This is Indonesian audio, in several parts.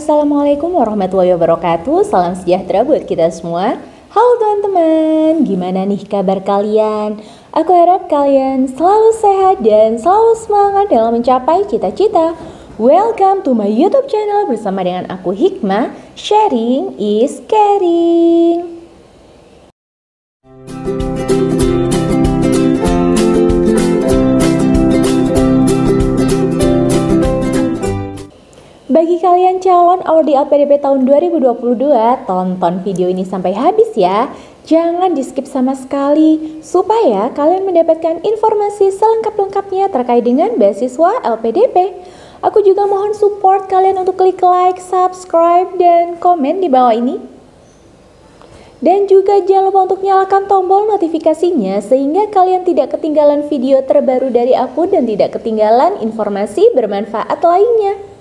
Assalamualaikum warahmatullahi wabarakatuh. Salam sejahtera buat kita semua. Halo teman-teman, gimana nih kabar kalian? Aku harap kalian selalu sehat dan selalu semangat dalam mencapai cita-cita. Welcome to my YouTube channel bersama dengan aku Hikmah. Sharing is caring. Bagi kalian calon award LPDP tahun 2022, tonton video ini sampai habis ya. Jangan di skip sama sekali, supaya kalian mendapatkan informasi selengkap-lengkapnya terkait dengan beasiswa LPDP. Aku juga mohon support kalian untuk klik like, subscribe, dan komen di bawah ini. Dan juga jangan lupa untuk nyalakan tombol notifikasinya sehingga kalian tidak ketinggalan video terbaru dari aku dan tidak ketinggalan informasi bermanfaat lainnya.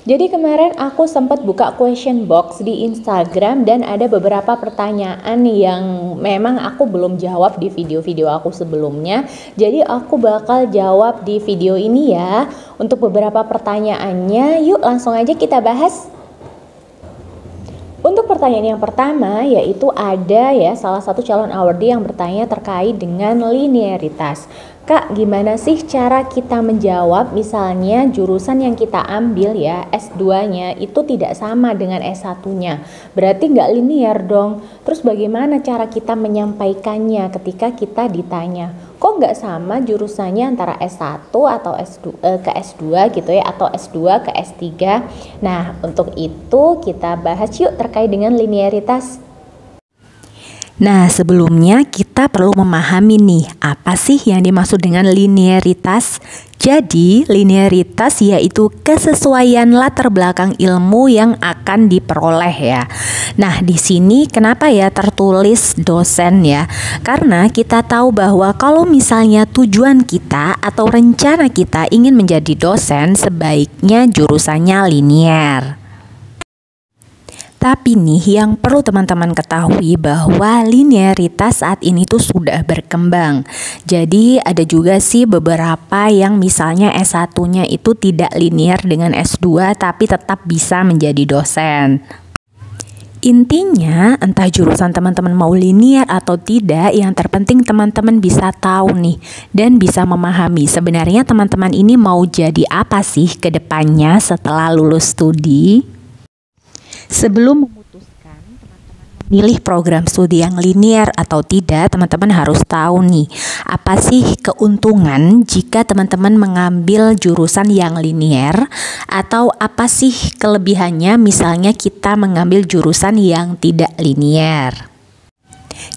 Jadi kemarin aku sempat buka question box di Instagram dan ada beberapa pertanyaan yang memang aku belum jawab di video-video aku sebelumnya. Jadi aku bakal jawab di video ini ya. Untuk beberapa pertanyaannya, yuk langsung aja kita bahas. Untuk pertanyaan yang pertama yaitu ada ya salah satu calon awardee yang bertanya terkait dengan linearitas. Kak, gimana sih cara kita menjawab misalnya jurusan yang kita ambil ya S2-nya itu tidak sama dengan S1-nya. Berarti nggak linear dong. Terus bagaimana cara kita menyampaikannya ketika kita ditanya? Kok nggak sama jurusannya antara S1 atau S2 ke S2 gitu ya, atau S2 ke S3? Nah, untuk itu kita bahas yuk terkait dengan linearitas. Nah, sebelumnya kita perlu memahami nih, apa sih yang dimaksud dengan linearitas? Jadi, linearitas yaitu kesesuaian latar belakang ilmu yang akan diperoleh ya. Nah, di sini kenapa ya tertulis dosen ya? Karena kita tahu bahwa kalau misalnya tujuan kita atau rencana kita ingin menjadi dosen, sebaiknya jurusannya linear. Tapi nih yang perlu teman-teman ketahui bahwa linearitas saat ini tuh sudah berkembang. Jadi ada juga sih beberapa yang misalnya S1-nya itu tidak linear dengan S2 tapi tetap bisa menjadi dosen. Intinya entah jurusan teman-teman mau linear atau tidak, yang terpenting teman-teman bisa tahu nih dan bisa memahami sebenarnya teman-teman ini mau jadi apa sih ke depannya setelah lulus studi. Sebelum memutuskan teman-teman memilih program studi yang linear atau tidak, teman-teman harus tahu nih, apa sih keuntungan jika teman-teman mengambil jurusan yang linear, atau apa sih kelebihannya misalnya kita mengambil jurusan yang tidak linear.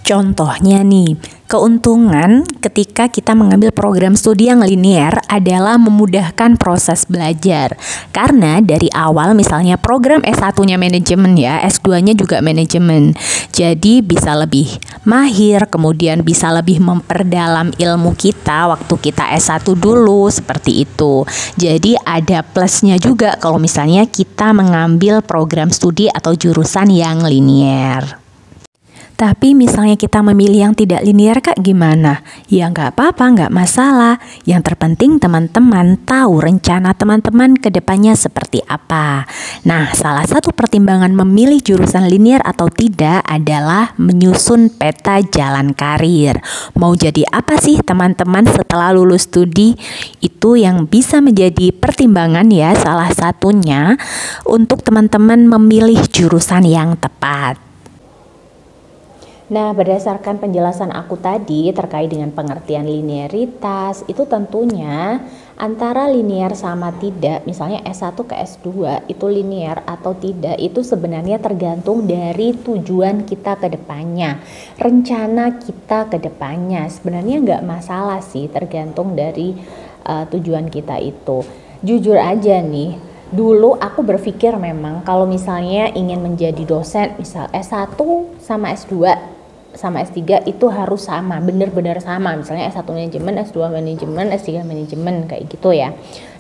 Contohnya nih, keuntungan ketika kita mengambil program studi yang linear adalah memudahkan proses belajar. Karena dari awal misalnya program S1-nya manajemen ya, S2-nya juga manajemen. Jadi bisa lebih mahir, kemudian bisa lebih memperdalam ilmu kita waktu kita S1 dulu, seperti itu. Jadi ada plusnya juga kalau misalnya kita mengambil program studi atau jurusan yang linear. Tapi misalnya kita memilih yang tidak linear Kak, gimana? Ya nggak apa-apa, nggak masalah. Yang terpenting teman-teman tahu rencana teman-teman ke depannya seperti apa. Nah, salah satu pertimbangan memilih jurusan linear atau tidak adalah menyusun peta jalan karir. Mau jadi apa sih teman-teman setelah lulus studi? Itu yang bisa menjadi pertimbangan ya, salah satunya untuk teman-teman memilih jurusan yang tepat. Nah, berdasarkan penjelasan aku tadi terkait dengan pengertian linearitas, itu tentunya antara linear sama tidak, misalnya S1 ke S2 itu linear atau tidak, itu sebenarnya tergantung dari tujuan kita ke depannya, rencana kita ke depannya. Sebenarnya nggak masalah sih, tergantung dari tujuan kita itu. Jujur aja nih, dulu aku berpikir memang kalau misalnya ingin menjadi dosen, misal S1 sama S2 sama S3 itu harus sama, benar-benar sama. Misalnya S1 manajemen, S2 manajemen, S3 manajemen kayak gitu ya.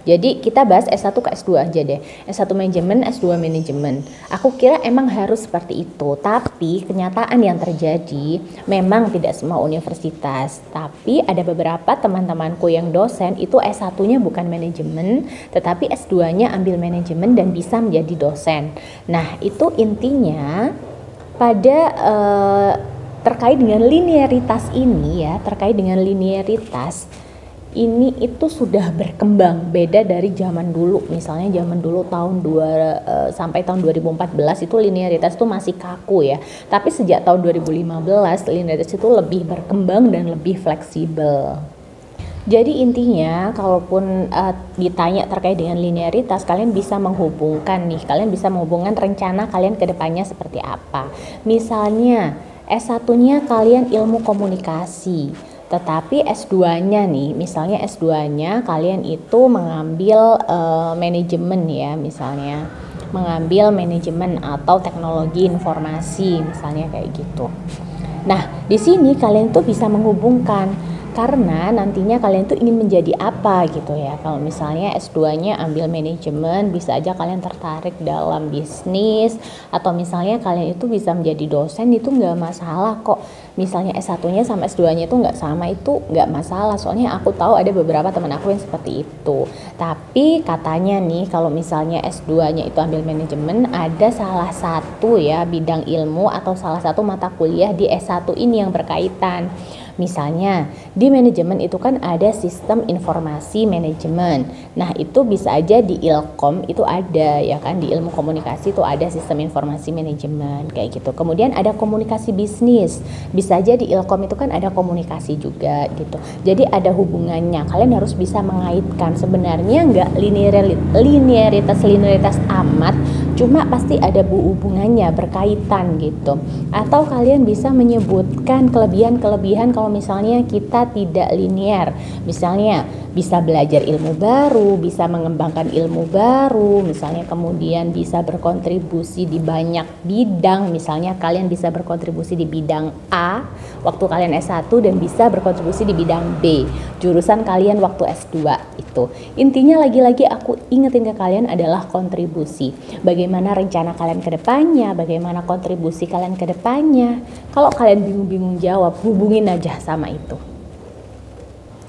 Jadi kita bahas S1 ke S2 aja deh. S1 manajemen, S2 manajemen. Aku kira emang harus seperti itu. Tapi kenyataan yang terjadi memang tidak semua universitas. Tapi ada beberapa teman-temanku yang dosen itu S1-nya bukan manajemen, tetapi S2-nya ambil manajemen dan bisa menjadi dosen. Nah, itu intinya pada terkait dengan linearitas ini ya, terkait dengan linearitas ini itu sudah berkembang, beda dari zaman dulu. Misalnya zaman dulu sampai tahun 2014 itu linearitas itu masih kaku ya. Tapi sejak tahun 2015 linearitas itu lebih berkembang dan lebih fleksibel. Jadi intinya kalaupun ditanya terkait dengan linearitas, kalian bisa menghubungkan nih, kalian bisa menghubungkan rencana kalian ke depannya seperti apa. Misalnya S1-nya kalian ilmu komunikasi, tetapi S2-nya nih, misalnya S2-nya kalian itu mengambil manajemen ya, misalnya mengambil manajemen atau teknologi informasi, misalnya kayak gitu. Nah, di sini kalian tuh bisa menghubungkan karena nantinya kalian tuh ingin menjadi apa gitu ya. Kalau misalnya S2-nya ambil manajemen, bisa aja kalian tertarik dalam bisnis, atau misalnya kalian itu bisa menjadi dosen, itu nggak masalah kok. Misalnya S1-nya sama S2-nya itu nggak sama, itu nggak masalah. Soalnya aku tahu ada beberapa teman aku yang seperti itu. Tapi katanya nih kalau misalnya S2-nya itu ambil manajemen, ada salah satu ya bidang ilmu atau salah satu mata kuliah di S1 ini yang berkaitan. Misalnya di manajemen itu kan ada sistem informasi manajemen. Nah, itu bisa aja di Ilkom itu ada ya kan, di ilmu komunikasi itu ada sistem informasi manajemen kayak gitu. Kemudian ada komunikasi bisnis. Bisa aja di Ilkom itu kan ada komunikasi juga gitu. Jadi ada hubungannya. Kalian harus bisa mengaitkan. Sebenarnya nggak linearitas amat, cuma pasti ada hubungannya, berkaitan gitu. Atau kalian bisa menyebutkan kelebihan-kelebihan kalau misalnya kita tidak linear. Misalnya bisa belajar ilmu baru, bisa mengembangkan ilmu baru, misalnya kemudian bisa berkontribusi di banyak bidang. Misalnya kalian bisa berkontribusi di bidang A waktu kalian S1 dan bisa berkontribusi di bidang B jurusan kalian waktu S2 itu. Intinya lagi-lagi aku ingetin ke kalian adalah kontribusi. Bagaimana rencana kalian ke depannya, bagaimana kontribusi kalian ke depannya. Kalau kalian bingung-bingung jawab, hubungin aja sama itu.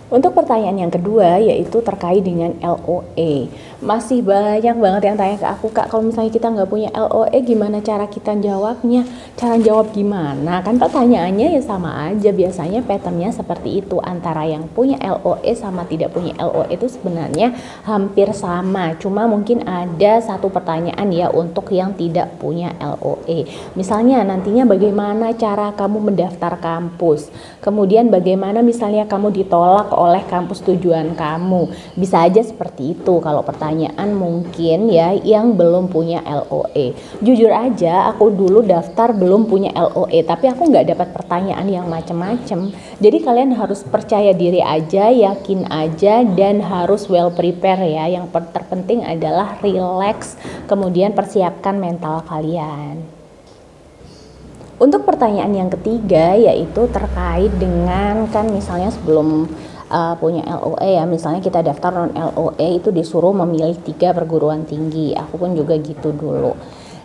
Untuk pertanyaan yang kedua yaitu terkait dengan LOE. Masih banyak banget yang tanya ke aku, Kak, kalau misalnya kita nggak punya LOE gimana cara kita jawabnya? Cara jawab gimana? Kan pertanyaannya ya sama aja, biasanya patternnya seperti itu. Antara yang punya LOE sama tidak punya LOE itu sebenarnya hampir sama. Cuma mungkin ada satu pertanyaan ya untuk yang tidak punya LOE. Misalnya nantinya bagaimana cara kamu mendaftar kampus? Kemudian bagaimana misalnya kamu ditolak oleh kampus tujuan kamu? Bisa aja seperti itu kalau pertanyaan mungkin ya yang belum punya LOE. Jujur aja aku dulu daftar belum punya LOE, tapi aku nggak dapat pertanyaan yang macem-macem. Jadi kalian harus percaya diri aja, yakin aja, dan harus well prepare ya. Yang terpenting adalah relax, kemudian persiapkan mental kalian. Untuk pertanyaan yang ketiga yaitu terkait dengan kan misalnya sebelum punya LOE ya, misalnya kita daftar non LOE itu disuruh memilih 3 perguruan tinggi. Aku pun juga gitu dulu.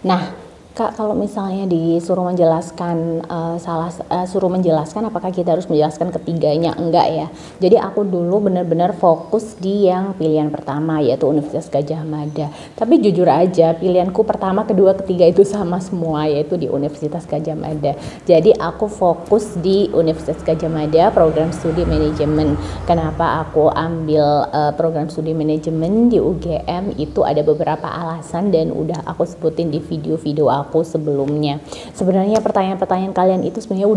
Nah, Kak, kalau misalnya disuruh menjelaskan suruh menjelaskan apakah kita harus menjelaskan ketiganya? Enggak ya. Jadi aku dulu benar-benar fokus di yang pilihan pertama yaitu Universitas Gadjah Mada. Tapi jujur aja pilihanku pertama, kedua, ketiga itu sama semua yaitu di Universitas Gadjah Mada. Jadi aku fokus di Universitas Gadjah Mada program studi manajemen. Kenapa aku ambil program studi manajemen di UGM itu ada beberapa alasan dan udah aku sebutin di video-video aku sebelumnya. Sebenarnya pertanyaan-pertanyaan kalian itu sebenarnya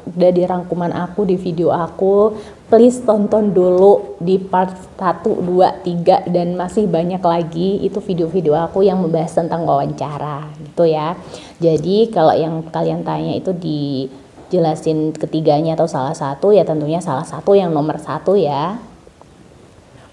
udah di rangkuman aku di video aku. Please tonton dulu di part 1, 2, 3 dan masih banyak lagi itu video-video aku yang membahas tentang wawancara gitu ya. Jadi kalau yang kalian tanya itu dijelasin ketiganya atau salah satu, ya tentunya salah satu yang nomor 1 ya.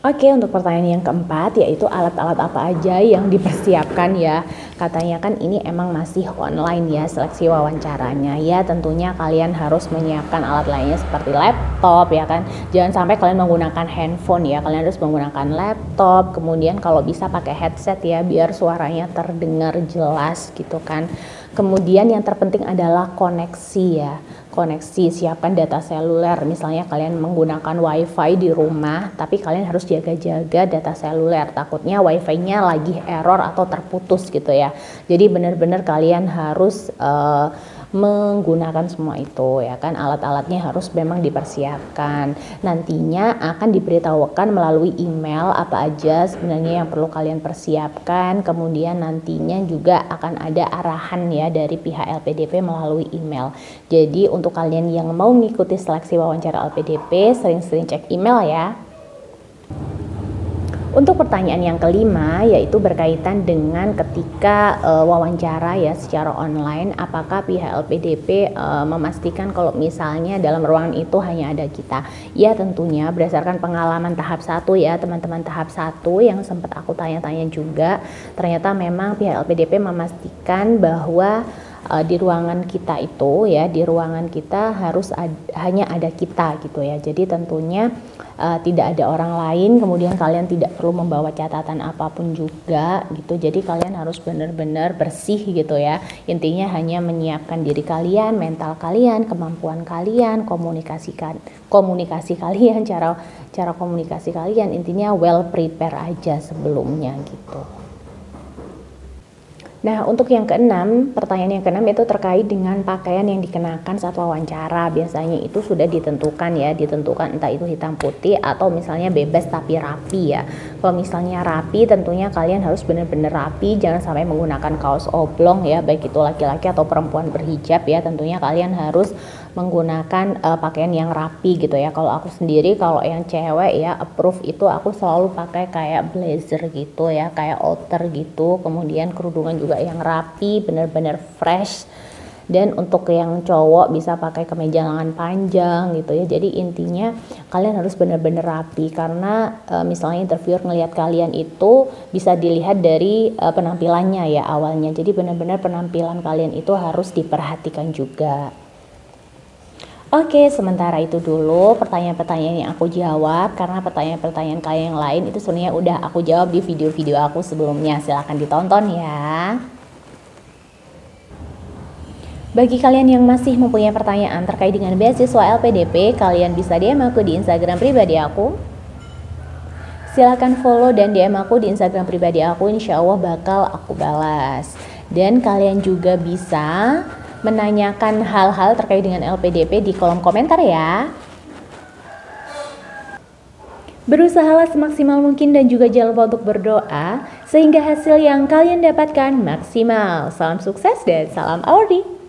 Oke, untuk pertanyaan yang keempat yaitu alat-alat apa aja yang dipersiapkan ya. Katanya kan ini emang masih online ya seleksi wawancaranya. Ya tentunya kalian harus menyiapkan alat lainnya seperti laptop ya kan. Jangan sampai kalian menggunakan handphone ya. Kalian harus menggunakan laptop. Kemudian kalau bisa pakai headset ya biar suaranya terdengar jelas gitu kan. Kemudian yang terpenting adalah koneksi ya. Koneksi, siapkan data seluler. Misalnya kalian menggunakan wifi di rumah, tapi kalian harus jaga-jaga data seluler. Takutnya wifi-nya lagi error atau terputus gitu ya. Jadi benar-benar kalian harus menggunakan semua itu ya kan, alat-alatnya harus memang dipersiapkan. Nantinya akan diberitahukan melalui email apa aja sebenarnya yang perlu kalian persiapkan. Kemudian nantinya juga akan ada arahan ya dari pihak LPDP melalui email. Jadi untuk kalian yang mau mengikuti seleksi wawancara LPDP, sering-sering cek email ya. Untuk pertanyaan yang kelima yaitu berkaitan dengan ketika wawancara ya secara online, apakah pihak LPDP memastikan kalau misalnya dalam ruangan itu hanya ada kita. Ya tentunya berdasarkan pengalaman tahap 1 ya teman-teman, tahap 1 yang sempat aku tanya-tanya juga, ternyata memang pihak LPDP memastikan bahwa di ruangan kita itu ya, di ruangan kita harus hanya ada kita gitu ya. Jadi tentunya tidak ada orang lain, kemudian kalian tidak perlu membawa catatan apapun juga gitu. Jadi kalian harus benar-benar bersih gitu ya. Intinya hanya menyiapkan diri kalian, mental kalian, kemampuan kalian, komunikasi kalian, cara komunikasi kalian, intinya well prepare aja sebelumnya gitu. Nah, untuk yang keenam, pertanyaan yang keenam itu terkait dengan pakaian yang dikenakan saat wawancara. Biasanya itu sudah ditentukan ya, ditentukan entah itu hitam putih atau misalnya bebas tapi rapi ya. Kalau misalnya rapi, tentunya kalian harus benar-benar rapi, jangan sampai menggunakan kaos oblong ya, baik itu laki-laki atau perempuan berhijab ya. Tentunya kalian harus menggunakan pakaian yang rapi gitu ya. Kalau aku sendiri, kalau yang cewek ya approve itu aku selalu pakai kayak blazer gitu ya, kayak outer gitu, kemudian kerudungan juga yang rapi, benar-benar fresh. Dan untuk yang cowok bisa pakai kemeja lengan panjang gitu ya. Jadi intinya kalian harus benar-benar rapi, karena misalnya interviewer ngelihat kalian itu bisa dilihat dari penampilannya ya awalnya. Jadi benar-benar penampilan kalian itu harus diperhatikan juga. Oke, sementara itu dulu pertanyaan-pertanyaan yang aku jawab, karena pertanyaan-pertanyaan kalian yang lain itu sebenarnya udah aku jawab di video-video aku sebelumnya. Silahkan ditonton ya. Bagi kalian yang masih mempunyai pertanyaan terkait dengan beasiswa LPDP, kalian bisa DM aku di Instagram pribadi aku. Silahkan follow dan DM aku di Instagram pribadi aku, insya Allah bakal aku balas. Dan kalian juga bisa menanyakan hal-hal terkait dengan LPDP di kolom komentar ya. Berusahalah semaksimal mungkin dan juga jangan lupa untuk berdoa sehingga hasil yang kalian dapatkan maksimal. Salam sukses dan salam Awardi.